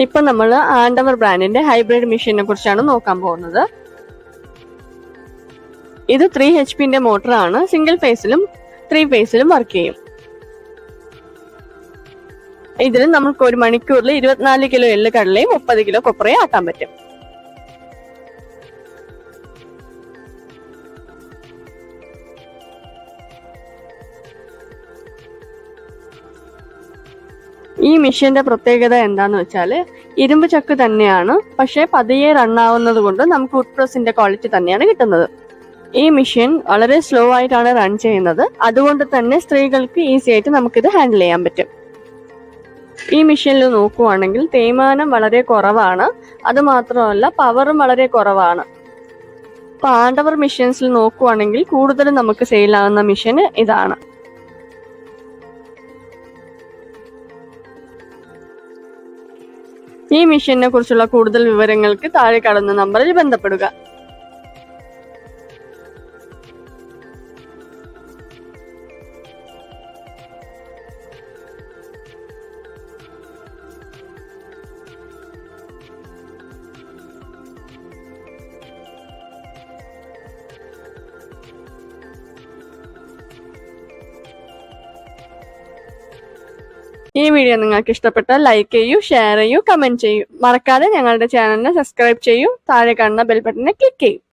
ഇപ്പൊ നമ്മൾ ആൻഡവർ ബ്രാൻഡിന്റെ ഹൈബ്രിഡ് മെഷീനെ കുറിച്ചാണ് നോക്കാൻ പോകുന്നത്. ഇത് 3 HP മോട്ടറാണ്. സിംഗിൾ ഫേസിലും 3 ഫേസിലും വർക്ക് ചെയ്യും. ഇതിൽ നമുക്ക് ഒരു മണിക്കൂറിൽ 24 കിലോ എള്ള് കടലയും 30 കിലോ കൊപ്രയും ആക്കാൻ പറ്റും. ഈ മെഷീന്റെ പ്രത്യേകത എന്താന്ന് വെച്ചാൽ ഇരുമ്പ് ചക്ക് തന്നെയാണ്, പക്ഷെ പതിയെ റണ്ണാവുന്നത് കൊണ്ട് നമുക്ക് വുഡ് പ്രസിന്റെ ക്വാളിറ്റി തന്നെയാണ് കിട്ടുന്നത്. ഈ മെഷീൻ വളരെ സ്ലോ ആയിട്ടാണ് റൺ ചെയ്യുന്നത്. അതുകൊണ്ട് തന്നെ സ്ത്രീകൾക്ക് ഈസി ആയിട്ട് നമുക്കിത് ഹാൻഡിൽ ചെയ്യാൻ പറ്റും. ഈ മെഷീനിൽ നോക്കുവാണെങ്കിൽ തേയ്മാനം വളരെ കുറവാണ്. അത് മാത്രമല്ല പവറും വളരെ കുറവാണ്. ഇപ്പൊ ആൻഡവർ മെഷീൻസിൽ നോക്കുവാണെങ്കിൽ കൂടുതലും നമുക്ക് സെയിലാവുന്ന മെഷീൻ ഇതാണ്. ഈ മെഷീനെ കുറിച്ചുള്ള കൂടുതൽ വിവരങ്ങൾക്ക് താഴെ കാണുന്ന നമ്പറിൽ ബന്ധപ്പെടുക. ഈ വീഡിയോ നിങ്ങൾക്ക് ഇഷ്ടപ്പെട്ടാൽ ലൈക്ക് ചെയ്യൂ, ഷെയർ ചെയ്യൂ, കമന്റ് ചെയ്യൂ. മറക്കാതെ ഞങ്ങളുടെ ചാനലിനെ സബ്സ്ക്രൈബ് ചെയ്യൂ. താഴെ കാണുന്ന ബെൽ ബട്ടനെ ക്ലിക്ക് ചെയ്യൂ.